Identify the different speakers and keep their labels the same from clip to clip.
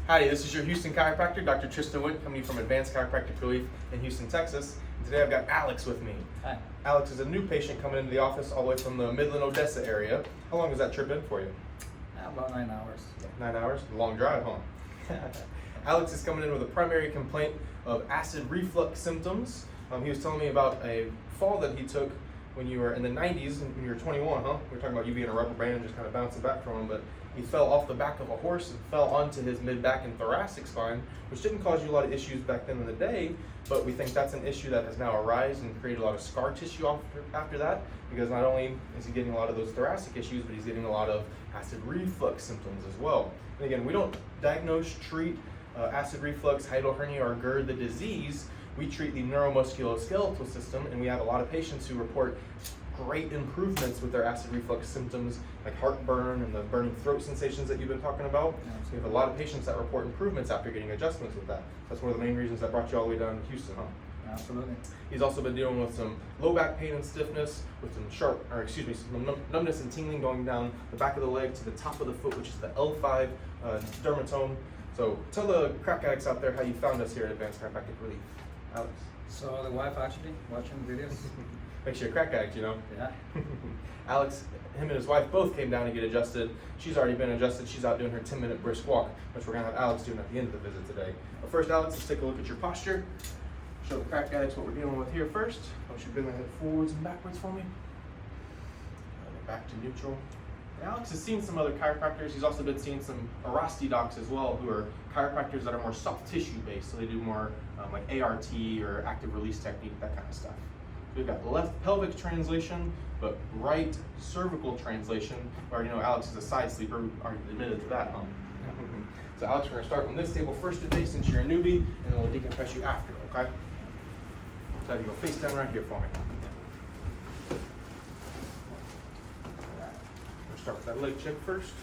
Speaker 1: Howdy, this is your Houston Chiropractor, Dr. Tristan Wendt, coming from Advanced Chiropractic Relief in Houston, Texas. And today I've got Alex with me.
Speaker 2: Hi.
Speaker 1: Alex is a new patient coming into the office all the way from the Midland, Odessa area. How long has that trip been for you?
Speaker 2: About 9 hours.
Speaker 1: 9 hours? A long drive, huh? Alex is coming in with a primary complaint of acid reflux symptoms. He was telling me about a fall that he took when you were in the 90s, when you were 21, huh? We were talking about you being a rubber band and just kind of bouncing back from him, but he fell off the back of a horse and fell onto his mid-back and thoracic spine, which didn't cause you a lot of issues back then in the day, but we think that's an issue that has now arisen and created a lot of scar tissue after that, because not only is he getting a lot of those thoracic issues, but he's getting a lot of acid reflux symptoms as well. And again, we don't diagnose, treat acid reflux, hiatal hernia, or GERD, the disease. We treat the neuromusculoskeletal system, and we have a lot of patients who report great improvements with their acid reflux symptoms, like heartburn and the burning throat sensations that you've been talking about. So we have a lot of patients that report improvements after getting adjustments with that. That's one of the main reasons that brought you all the way down to Houston, huh?
Speaker 2: Absolutely.
Speaker 1: He's also been dealing with some low back pain and stiffness, with some some numbness and tingling going down the back of the leg to the top of the foot, which is the L5 dermatome. So tell the crack addicts out there how you found us here at Advanced Chiropractic Relief. Alex.
Speaker 2: So the wife actually watching videos.
Speaker 1: Makes you a crack addict, you know?
Speaker 2: Yeah.
Speaker 1: Alex, him and his wife both came down to get adjusted. She's already been adjusted. She's out doing her 10-minute brisk walk, which we're gonna have Alex doing at the end of the visit today. But first, Alex, let's take a look at your posture. Show the crack addicts what we're dealing with here first. I want you to bring the head forwards and backwards for me. And back to neutral. Alex has seen some other chiropractors. He's also been seeing some Arasti docs as well, who are chiropractors that are more soft tissue based. So they do more like ART or active release technique, that kind of stuff. We've got left pelvic translation, but right cervical translation. We already know Alex is a side sleeper. We already admitted to that, huh? So Alex, we're gonna start on this table first today since you're a newbie, and then we'll decompress you after, okay? So you go face down right here for me. We'll start with that leg check first.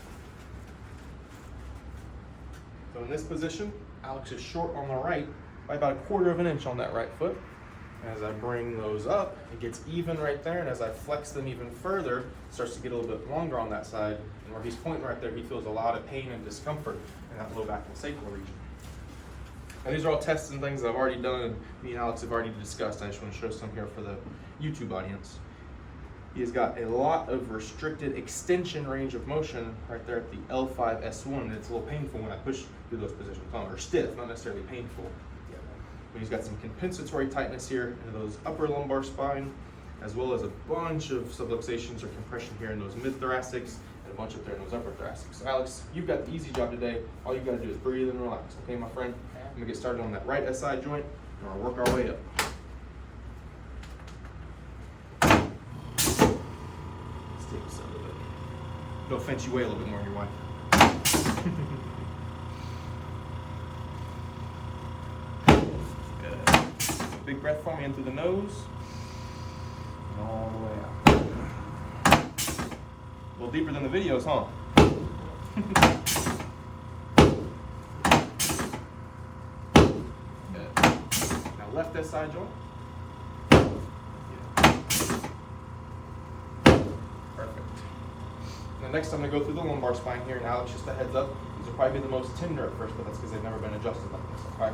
Speaker 1: So in this position, Alex is short on the right by about 1/4 of an inch on that right foot. As I bring those up, it gets even right there, and as I flex them even further, it starts to get a little bit longer on that side. And where he's pointing right there, he feels a lot of pain and discomfort in that low back and sacral region. And these are all tests and things that I've already done, and me and Alex have already discussed. I just want to show some here for the YouTube audience. He has got a lot of restricted extension range of motion right there at the L5S1, and it's a little painful when I push through those positions, or stiff, not necessarily painful. But he's got some compensatory tightness here in those upper lumbar spine, as well as a bunch of subluxations or compression here in those mid-thoracics, and a bunch up there in those upper thoracics. So Alex, you've got the easy job today. All you've got to do is breathe and relax, okay, my friend? I'm gonna get started on that right SI joint, and we'll work our way up. Let's take this up a little bit. No offense, you weigh a little bit more than your wife. Big breath for me in through the nose, and all the way out. A little deeper than the videos, huh? Good. Now left SI joint. Perfect. Now next I'm going to go through the lumbar spine here, and Alex, just a heads up, these will probably be the most tender at first, but that's because they've never been adjusted like this, okay?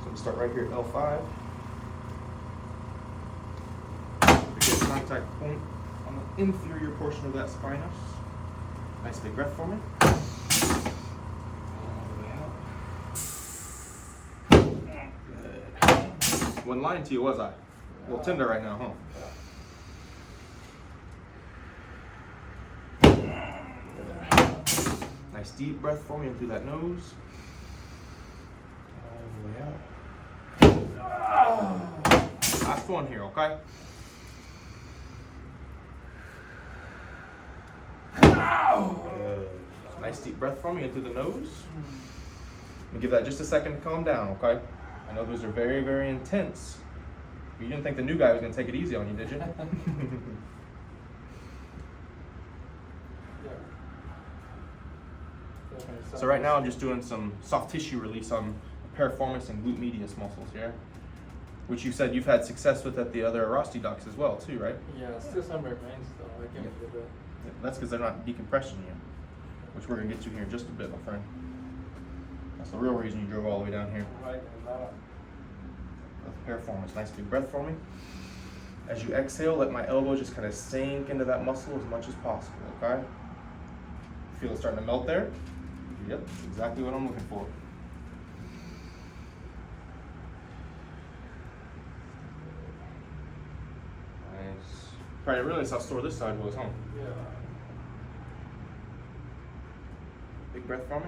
Speaker 1: So we start right here at L5. We get a contact point on the inferior portion of that spinous. Nice big breath for me. All the way out. Good. Wasn't lying to you, was I? A little tender right now, huh? Nice deep breath for me in through that nose. All the way out. Last one here, okay? Good. Nice deep breath for me in through the nose. And give that just a second to calm down, okay? I know those are very, very intense. But you didn't think the new guy was going to take it easy on you, did you? So right now I'm just doing some soft tissue release on piriformis and glute medius muscles here, which you said you've had success with at the other Arasti docs as well too, right?
Speaker 3: Yeah, still some remains though. I can't get it.
Speaker 1: That's because they're not decompression yet, which we're going to get to here in just a bit, my friend. That's the real reason you drove all the way down here.
Speaker 3: Right,
Speaker 1: Performance. Nice big breath for me. As you exhale, let my elbow just kind of sink into that muscle as much as possible, okay? Feel it starting to melt there? Yep, that's exactly what I'm looking for. Nice. Probably didn't realize how sore this side was, huh?
Speaker 3: yeah.
Speaker 1: Big breath for me.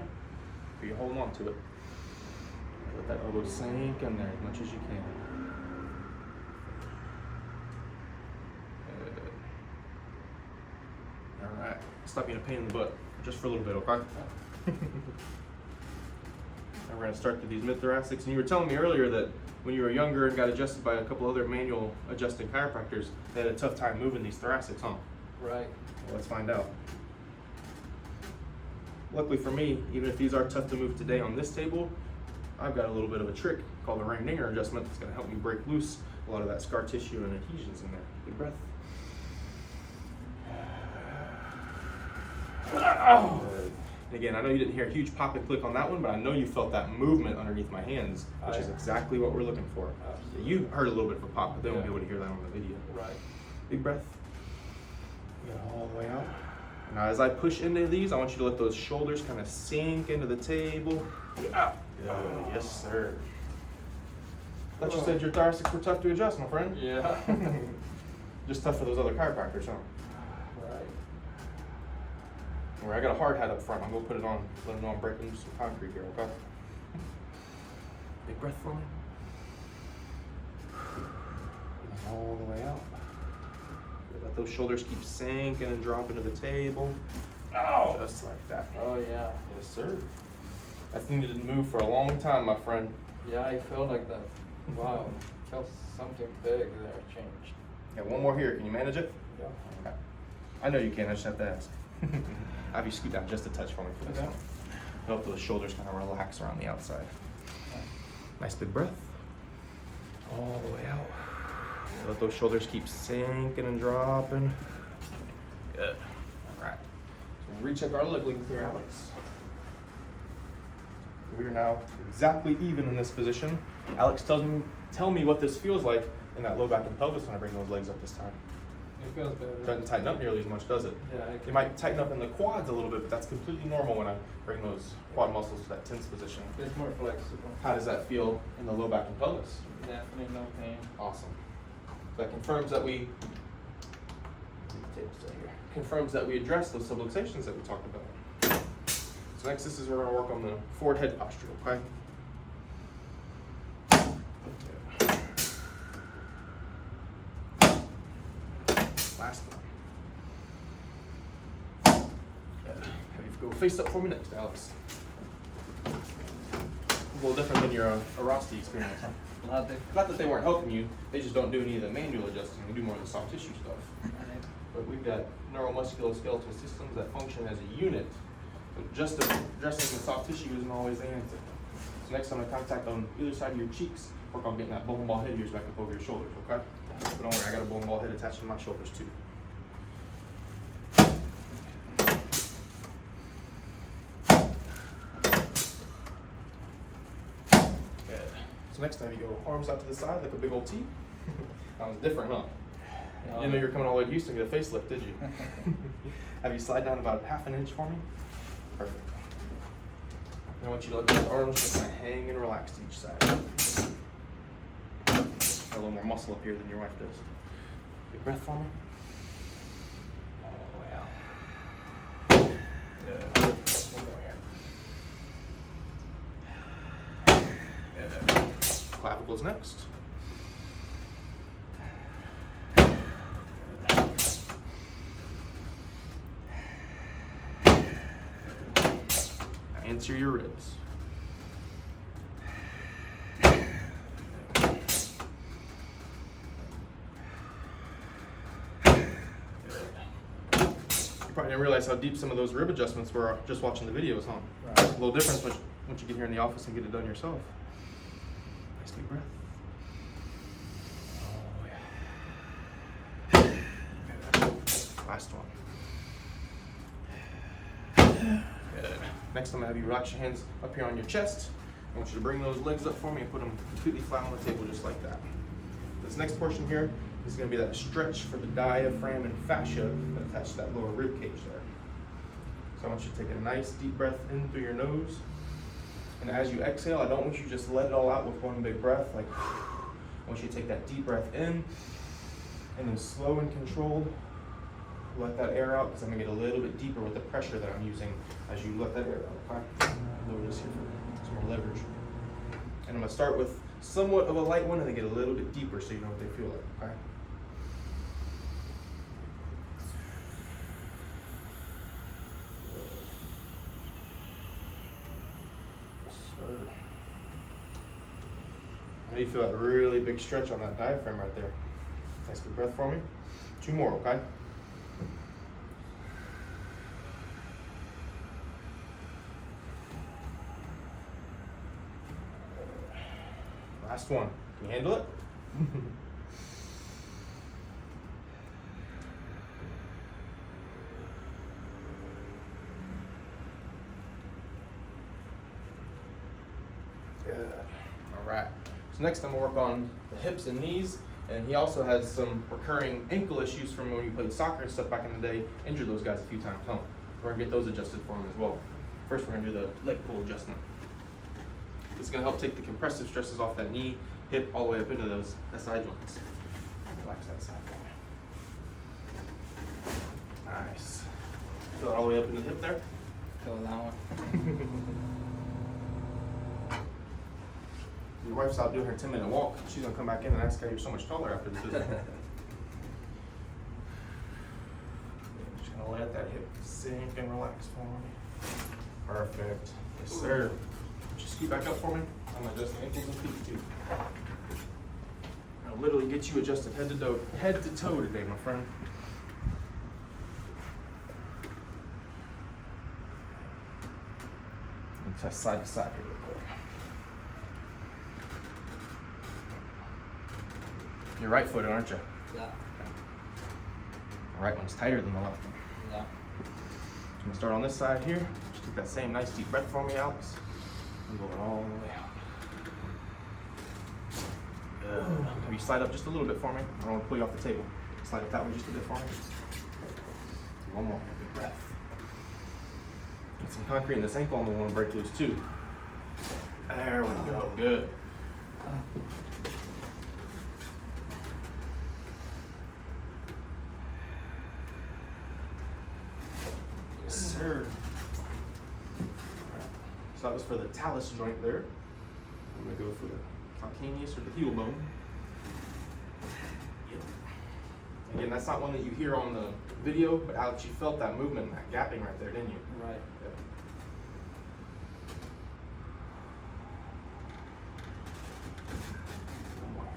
Speaker 1: But you're holding on to it. Let that elbow sink in there as much as you can. All right. Stop being a pain in the butt just for a little bit, okay? Now we're going to start through these mid-thoracics. And you were telling me earlier that when you were younger and got adjusted by a couple other manual adjusting chiropractors, they had a tough time moving these thoracics, huh?
Speaker 3: Right.
Speaker 1: Well, let's find out. Luckily for me, even if these are tough to move today on this table, I've got a little bit of a trick called the Ring-Dinger adjustment that's going to help me break loose a lot of that scar tissue and adhesions in there. Big breath. Oh. And again, I know you didn't hear a huge pop and click on that one, but I know you felt that movement underneath my hands, which is exactly what we're looking for. You heard a little bit of a pop, but they won't be able to hear that on the video.
Speaker 3: Right.
Speaker 1: Big breath. Get all the way out. Now, as I push into these, I want you to let those shoulders kind of sink into the table. Yes, sir. Thought you said your thoracics were tough to adjust, my friend.
Speaker 3: Yeah.
Speaker 1: Just tough for those other chiropractors, huh?
Speaker 3: Right.
Speaker 1: Where I got a hard hat up front. I'm gonna put it on. Let them know I'm breaking loose some concrete here, okay? Big breath for me. All the way out. Let those shoulders keep sinking and dropping to the table. Oh, just like that.
Speaker 3: Oh yeah.
Speaker 1: Yes, sir. That thing didn't move for a long time, my friend.
Speaker 3: Yeah, I felt like that. Wow. Felt something big there changed.
Speaker 1: Yeah, one more here. Can you manage it?
Speaker 3: Yeah.
Speaker 1: Okay. I know you can. I just have to ask. Have you scoot down just a touch for me for this one. Help those shoulders kind of relax around the outside. Nice big breath. All the way out. Let those shoulders keep sinking and dropping. Good. All right. So we'll recheck our leg length here, Alex. We are now exactly even in this position. Alex, tell me what this feels like in that low back and pelvis when I bring those legs up this time.
Speaker 3: It feels better.
Speaker 1: Doesn't tighten up nearly as much, does it?
Speaker 3: Yeah.
Speaker 1: It might tighten up in the quads a little bit, but that's completely normal when I bring those quad muscles to that tense position.
Speaker 3: It's more flexible.
Speaker 1: How does that feel in the low back and pelvis?
Speaker 3: Definitely no pain.
Speaker 1: Awesome. That confirms that we confirms that we addressed those subluxations that we talked about. So next, this is where we're gonna work on the forward head posture, okay? Last one. Have you go face up for me next, Alex. A little different than your Rosti experience, huh? Not that they weren't helping you, they just don't do any of the manual adjusting, they do more of the soft tissue stuff. But we've got neuromusculoskeletal systems that function as a unit. But just addressing the soft tissue isn't always the answer. So next time I contact on either side of your cheeks, work on getting that bowling ball head of yours back up over your shoulders, okay? But don't worry, I got a bowling ball head attached to my shoulders too. So next time you go arms out to the side like a big old T. That was different, huh? You didn't know you were coming all the way to Houston to get a facelift, did you? Have you slide down about ½ an inch for me? Perfect. And I want you to let those arms just kind of hang and relax to each side. Got a little more muscle up here than your wife does. Big breath for me. All the way out. Good. One more here. Good. Clavicles next. Answer your ribs. You probably didn't realize how deep some of those rib adjustments were just watching the videos, huh?
Speaker 3: Right.
Speaker 1: A little difference once you get here in the office and get it done yourself. Nice deep breath. Oh, yeah. Last one. Good. Next, I'm gonna have you relax your hands up here on your chest. I want you to bring those legs up for me and put them completely flat on the table just like that. This next portion here is gonna be that stretch for the diaphragm and fascia that attach to that lower rib cage there. So I want you to take a nice deep breath in through your nose. And as you exhale, I don't want you to just let it all out with one big breath. Like, I want you to take that deep breath in and then slow and controlled, let that air out because I'm gonna get a little bit deeper with the pressure that I'm using as you let that air out, okay? Lower this here for some more leverage. And I'm gonna start with somewhat of a light one and then get a little bit deeper so you know what they feel like, okay? How do you feel that really big stretch on that diaphragm right there? Nice big breath for me. 2 more, okay? Last one. Can you handle it? Good. All right. So next I'm gonna work on the hips and knees, and he also has some recurring ankle issues from when he played soccer and stuff back in the day. Injured those guys a few times, huh? We're gonna get those adjusted for him as well. First, we're gonna do the leg pull adjustment. This is gonna help take the compressive stresses off that knee, hip, all the way up into those SI joints. Relax that side for me. Nice. Feel it all the way up in the hip there.
Speaker 2: Feel that one.
Speaker 1: Your wife's out doing her 10-minute walk. She's gonna come back in and ask how you're so much taller after this visit. Just gonna let that hip sink and relax for me. Perfect. Yes, sir. Just scoot back up for me. I'm gonna adjust the ankles and feet too. I'll literally get you adjusted head to toe today, my friend. Let's test side to side here real quick. You're right-footed, aren't you?
Speaker 2: Yeah.
Speaker 1: The right one's tighter than the left one.
Speaker 2: Yeah.
Speaker 1: I'm gonna start on this side here. Just take that same nice deep breath for me, Alex. And go all the way out. Good. Have you slide up just a little bit for me? I don't want to pull you off the table. Slide up that way just a bit for me. One more. Big breath. Get some concrete in this ankle. I'm gonna want to break loose too. There we go. Good. Yes, sir. So that was for the talus joint there. I'm gonna go for the calcaneus or the heel bone. Yep. Again, that's not one that you hear on the video, but Alex, you felt that movement, that gapping right there, didn't you?
Speaker 2: Right.
Speaker 1: Yep. One more.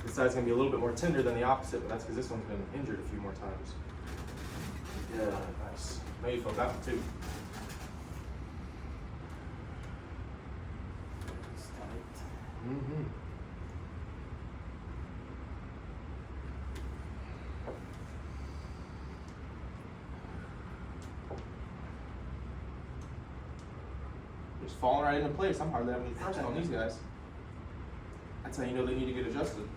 Speaker 1: This side's gonna be a little bit more tender than the opposite, but that's because this one's been injured a few more times. Yeah, nice. Now you felt that one too.
Speaker 2: It's tight.
Speaker 1: Mm-hmm. Just falling right into place. I'm hardly having to press on these guys. That's how you know they need to get adjusted.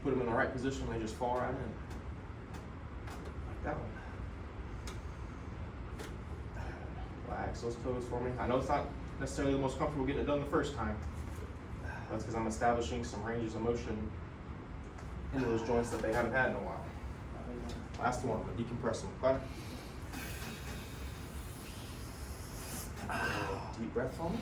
Speaker 1: Put them in the right position, they just fall right in. Like that one. Relax those toes for me. I know it's not necessarily the most comfortable getting it done the first time. That's because I'm establishing some ranges of motion into those joints that they haven't had in a while. Last one, I'm gonna decompress them, okay? Deep breath for me.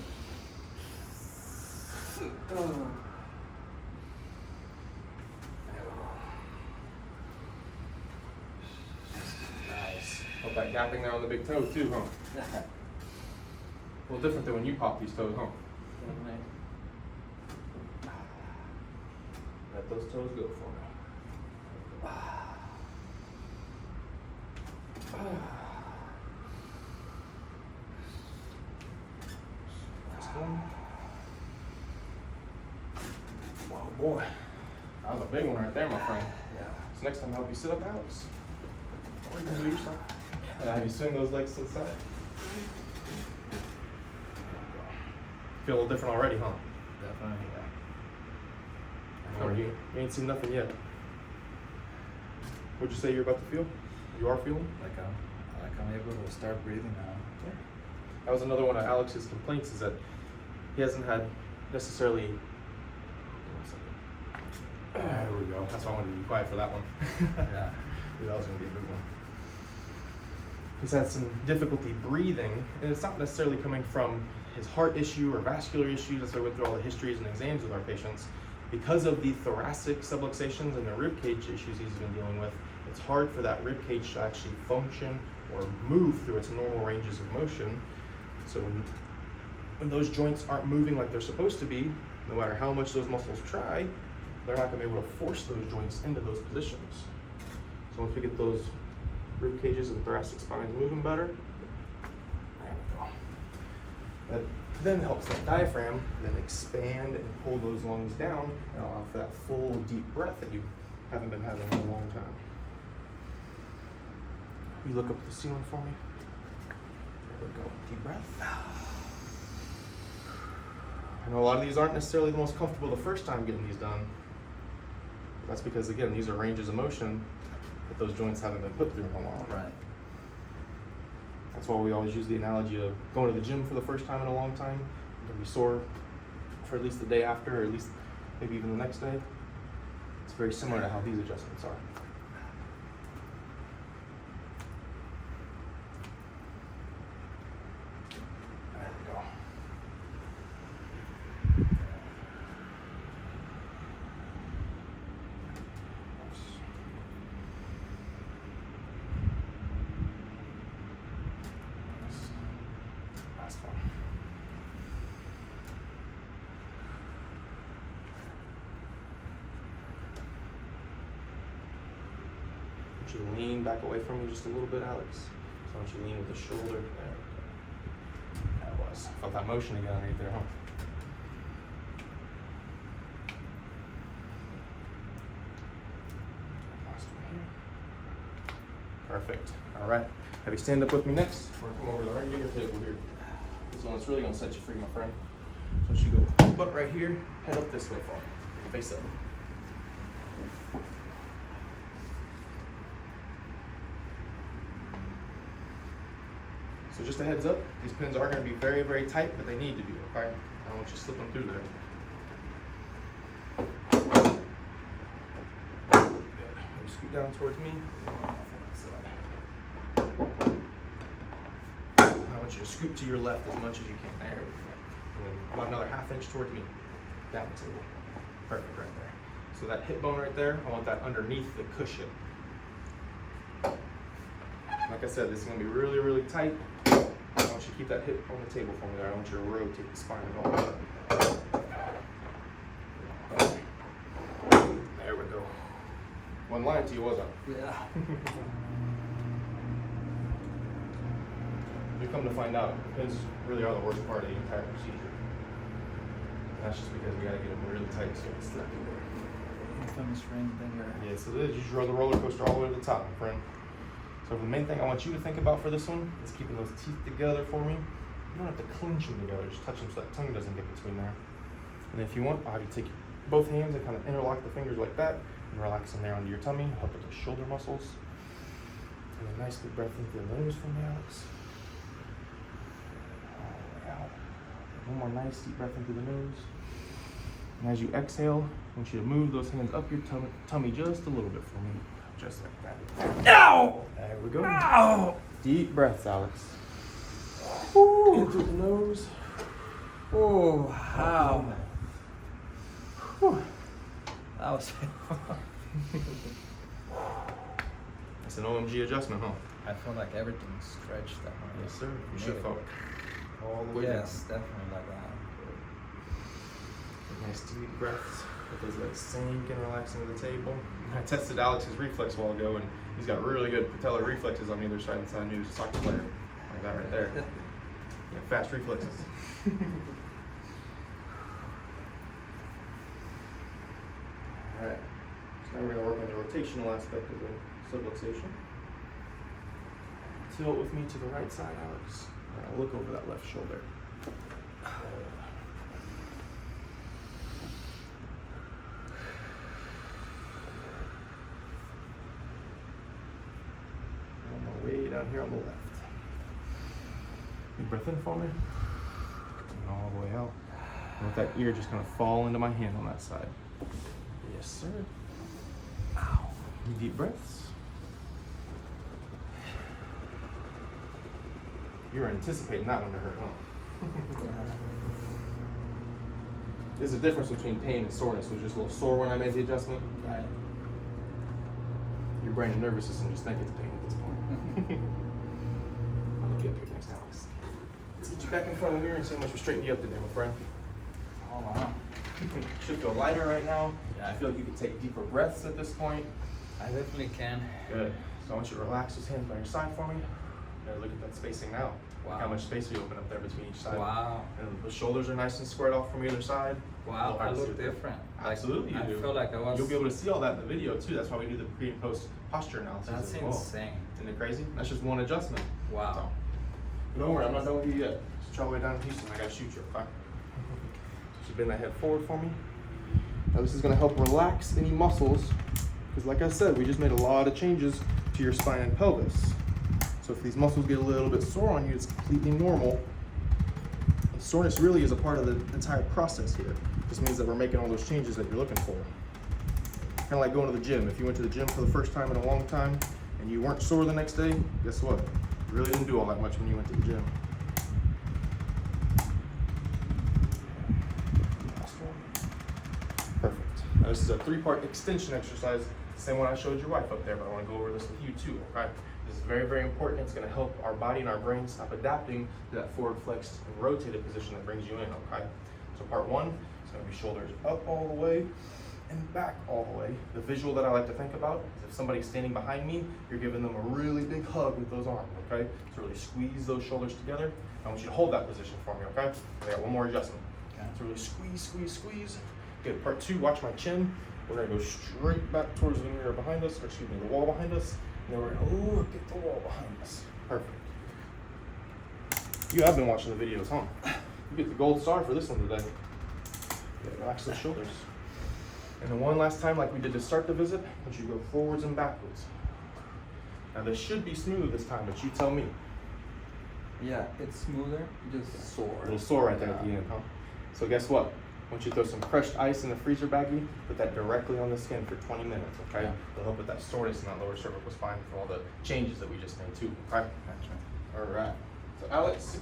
Speaker 1: Nice. Felt that gapping there on the big toe too, huh? A little different than when you pop these toes, huh? Let those toes go for me. Last one. Oh boy. That was a big one right there, my friend.
Speaker 2: Yeah.
Speaker 1: So next time I'll help you sit up, Alex. Or you can do yourself. And have you swing those legs to the side. Feel a little different already, huh?
Speaker 2: Definitely, yeah.
Speaker 1: Or you ain't seen nothing yet. What'd you say you're about to feel? You are feeling?
Speaker 2: Like I'm able to start breathing now.
Speaker 1: Yeah. That was another one of Alex's complaints, is that he hasn't had necessarily. There we go. That's why I wanted to be quiet for that one.
Speaker 2: Yeah.
Speaker 1: That was going to be a big one. He's had some difficulty breathing, and it's not necessarily coming from his heart issue or vascular issues. That's why we went through all the histories and exams with our patients. Because of the thoracic subluxations and the rib cage issues he's been dealing with, it's hard for that rib cage to actually function or move through its normal ranges of motion. So when those joints aren't moving like they're supposed to be, no matter how much those muscles try, they're not going to be able to force those joints into those positions. So once we get those rib cages and thoracic spines moving better, there we go. That then helps that diaphragm then expand and pull those lungs down and allow for that full deep breath that you haven't been having in a long time. You look up at the ceiling for me. There we go. Deep breath. I know a lot of these aren't necessarily the most comfortable the first time getting these done. That's because, again, these are ranges of motion that those joints haven't been put through in a while.
Speaker 2: Right.
Speaker 1: That's why we always use the analogy of going to the gym for the first time in a long time. You're going to be sore for at least the day after, or at least maybe even the next day. It's very similar to how these adjustments are. There we go. Last one. I want you to lean back away from me just a little bit, Alex. So I want you to lean with the shoulder. There we go. That was. Felt that motion again right there, huh? Last one here. Perfect. All right. Have you stand up with me next? We're going to come over to the right ear table here. This one that's really going to set you free, my friend. So you go butt right here, head up this way, fall. Face up. So just a heads up, these pins are going to be very, very tight, but they need to be, okay? I don't want you slipping through there. Good. You scoot down towards me. I want you to scoot to your left as much as you can. There we go. And then about another ½ inch towards me. Down the table. Perfect right there. So that hip bone right there, I want that underneath the cushion. Like I said, this is going to be really, really tight. I want you to keep that hip on the table for me there. I want you to rotate the spine and all that. There we go. One line to you, wasn't it?
Speaker 2: Yeah.
Speaker 1: You come to find out, the pins really are the worst part of the entire procedure. And that's just because we got to get them really tight so it's not through there.
Speaker 2: Infamous ring finger.
Speaker 1: Yes, it is. You just roll the roller coaster all the way to the top, my friend. So the main thing I want you to think about for this one is keeping those teeth together for me. You don't have to clench them together, just touch them so that tongue doesn't get between there. And if you want, I'll have you take both hands and kind of interlock the fingers like that and relax them there under your tummy, help with the shoulder muscles. And a nice big breath into the nose for me, Alex. All the way out. One more nice deep breath into the nose. And as you exhale, I want you to move those hands up your tummy just a little bit for me. Just like that.
Speaker 2: Ow!
Speaker 1: There we go.
Speaker 2: Ow!
Speaker 1: Deep breaths, Alex.
Speaker 2: Ooh.
Speaker 1: In through the nose.
Speaker 2: Oh, wow.
Speaker 1: Whew.
Speaker 2: That was.
Speaker 1: It's an OMG adjustment, huh?
Speaker 2: I feel like everything stretched that way.
Speaker 1: Yes, sir. You should have felt all the way
Speaker 2: Yes, definitely like that.
Speaker 1: down. Nice deep breaths. Let those legs sink and relax into the table. I tested Alex's reflex a while ago, and he's got really good patellar reflexes on either side of the side. He was a soccer player. Like that right there. Yeah, fast reflexes. Alright. So now we're going to work on the rotational aspect of the subluxation. Tilt with me to the right side, Alex. We're gonna look over that left shoulder. On my way down here on the left. Big breath in for me. And all the way out. And let that ear just kind of fall into my hand on that side. Yes, sir. Ow. Deep breaths. You were anticipating that one to hurt, huh? There's a difference between pain and soreness. It was just a little sore when I made the adjustment.
Speaker 2: Right.
Speaker 1: Your brain and nervous system just think it's pain at this point. I'll look you up here next, Alex. Let's get you back in front of the mirror and see how much we straightened you up today, my friend.
Speaker 2: Oh wow.
Speaker 1: Should feel lighter right now. Yeah, I feel like you can take deeper breaths at this point.
Speaker 2: I definitely can.
Speaker 1: Good. So I want you to relax those hands by your side for me. Look at that spacing now.
Speaker 2: Wow.
Speaker 1: Look how much space we open up there between each side.
Speaker 2: Wow.
Speaker 1: And the shoulders are nice and squared off from either side.
Speaker 2: Wow, I look different.
Speaker 1: Absolutely,
Speaker 2: I
Speaker 1: you do.
Speaker 2: feel like I was.
Speaker 1: You'll be able to see all that in the video too. That's why we do the pre and post posture analysis.
Speaker 2: That's
Speaker 1: as well.
Speaker 2: insane.
Speaker 1: Isn't it crazy? That's just one adjustment.
Speaker 2: Wow.
Speaker 1: So, don't worry, I'm not done with you yet. Just try all the way down to Houston. I gotta shoot you, okay? Just bend that head forward for me. Now this is gonna help relax any muscles, because like I said, we just made a lot of changes to your spine and pelvis. So if these muscles get a little bit sore on you, it's completely normal. And soreness really is a part of the entire process here. Just means that we're making all those changes that you're looking for. Kind of like going to the gym. If you went to the gym for the first time in a long time and you weren't sore the next day, guess what? You really didn't do all that much when you went to the gym. Last one. Perfect. Now this is a 3-part extension exercise. Same one I showed your wife up there, but I want to go over this with you too, okay? This is very, very important. It's going to help our body and our brain stop adapting to that forward flexed and rotated position that brings you in, okay? So part 1 is going to be shoulders up all the way and back all the way. The visual that I like to think about is if somebody's standing behind me, you're giving them a really big hug with those arms, okay? So really squeeze those shoulders together. I want you to hold that position for me, okay? I got one more adjustment. Okay. So really squeeze, squeeze, squeeze. Good. Part 2, watch my chin. We're going to go straight back towards the mirror behind us, or excuse me, the wall behind us. And then we're going to look at the wall behind us. Perfect. You have been watching the videos, huh? You get the gold star for this one today. Yeah, relax those shoulders. And then one last time, like we did to start the visit, I want you to go forwards and backwards. Now this should be smooth this time, but you tell me.
Speaker 2: Yeah, it's smoother, just sore.
Speaker 1: A little sore right there at the end, huh? So guess what? I want you to throw some crushed ice in the freezer baggie, put that directly on the skin for 20 minutes, okay?
Speaker 2: Yeah.
Speaker 1: It'll help with that soreness in that lower cervical spine for all the changes that we just made too, okay?
Speaker 2: Gotcha.
Speaker 1: All right. So Alex,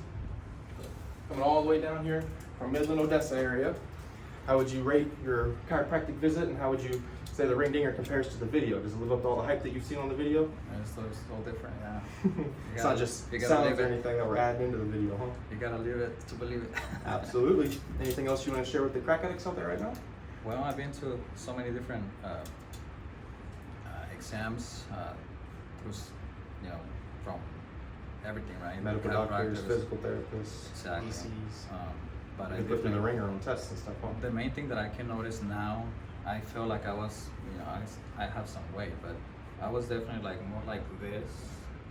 Speaker 1: coming all the way down here from Midland, Odessa area, how would you rate your chiropractic visit, and how would you say the ring dinger compares to the video? Does it live up to all the hype that you've seen on the video?
Speaker 2: It's all different, yeah.
Speaker 1: It's not just
Speaker 2: you gotta
Speaker 1: sounds
Speaker 2: live
Speaker 1: or
Speaker 2: it.
Speaker 1: anything that we're adding into the video, huh?
Speaker 2: You gotta live it to believe it.
Speaker 1: Absolutely. Anything else you want to share with the crack addicts out there right now?
Speaker 2: Well, I've been to so many different exams, you know, from everything, right?
Speaker 1: Medical doctors,
Speaker 2: Chiropractors.
Speaker 1: physical therapists,
Speaker 2: Exactly.
Speaker 1: DCs.
Speaker 2: But I
Speaker 1: You put them in the
Speaker 2: definitely-
Speaker 1: ringer on tests and stuff, huh?
Speaker 2: The main thing that I can notice now, I feel like I was, you know, I have some weight, but I was definitely like more like this,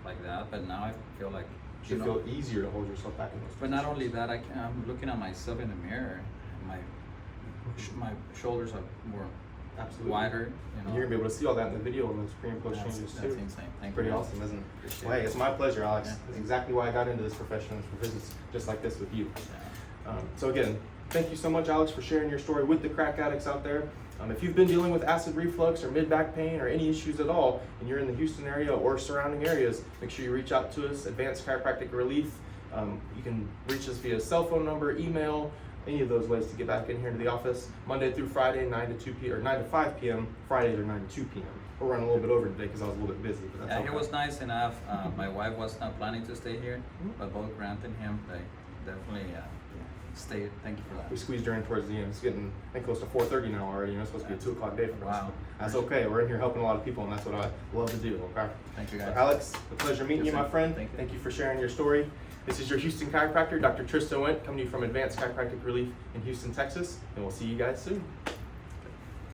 Speaker 2: like that. But now I feel like,
Speaker 1: You should feel easier to hold yourself back in those
Speaker 2: But not
Speaker 1: positions.
Speaker 2: only that, I'm looking at myself in the mirror. My shoulders are more
Speaker 1: Absolutely.
Speaker 2: wider. You
Speaker 1: And
Speaker 2: know.
Speaker 1: you're gonna be able to see all that in the video and those pre and post changes
Speaker 2: That's
Speaker 1: too.
Speaker 2: insane. Thank
Speaker 1: Pretty
Speaker 2: you.
Speaker 1: awesome, isn't it?
Speaker 2: Appreciate
Speaker 1: Well, hey,
Speaker 2: it.
Speaker 1: it's my pleasure, Alex.
Speaker 2: Yeah.
Speaker 1: That's exactly why I got into this profession, is for visits just like this with you.
Speaker 2: Yeah.
Speaker 1: So again, thank you so much, Alex, for sharing your story with the crack addicts out there. If you've been dealing with acid reflux or mid-back pain or any issues at all, and you're in the Houston area or surrounding areas, make sure you reach out to us, Advanced Chiropractic Relief. You can reach us via cell phone number, email, any of those ways to get back in here to the office. Monday through Friday, 9 to 2 p.m. or 9 to 5 p.m. Fridays are 9 to 2 p.m. We're running a little bit over today because I was a little bit busy, but that's
Speaker 2: Yeah,
Speaker 1: okay.
Speaker 2: he was nice enough. My wife was not planning to stay here, but both Grant and him, they definitely stayed. Thank you for that.
Speaker 1: We squeezed her in towards the end. It's getting, I think, close to 4:30 now already. You know, it's supposed to be a 2 o'clock day for us.
Speaker 2: Wow.
Speaker 1: That's okay. We're in here helping a lot of people, and that's what I love to do. Okay.
Speaker 2: Thank you,
Speaker 1: So
Speaker 2: guys.
Speaker 1: Alex, a pleasure meeting
Speaker 2: Yes,
Speaker 1: you, my
Speaker 2: sir.
Speaker 1: friend.
Speaker 2: Thank you.
Speaker 1: For sharing your story. This is your Houston chiropractor, Dr. Tristan Wendt, coming to you from Advanced Chiropractic Relief in Houston, Texas, and we'll see you guys soon.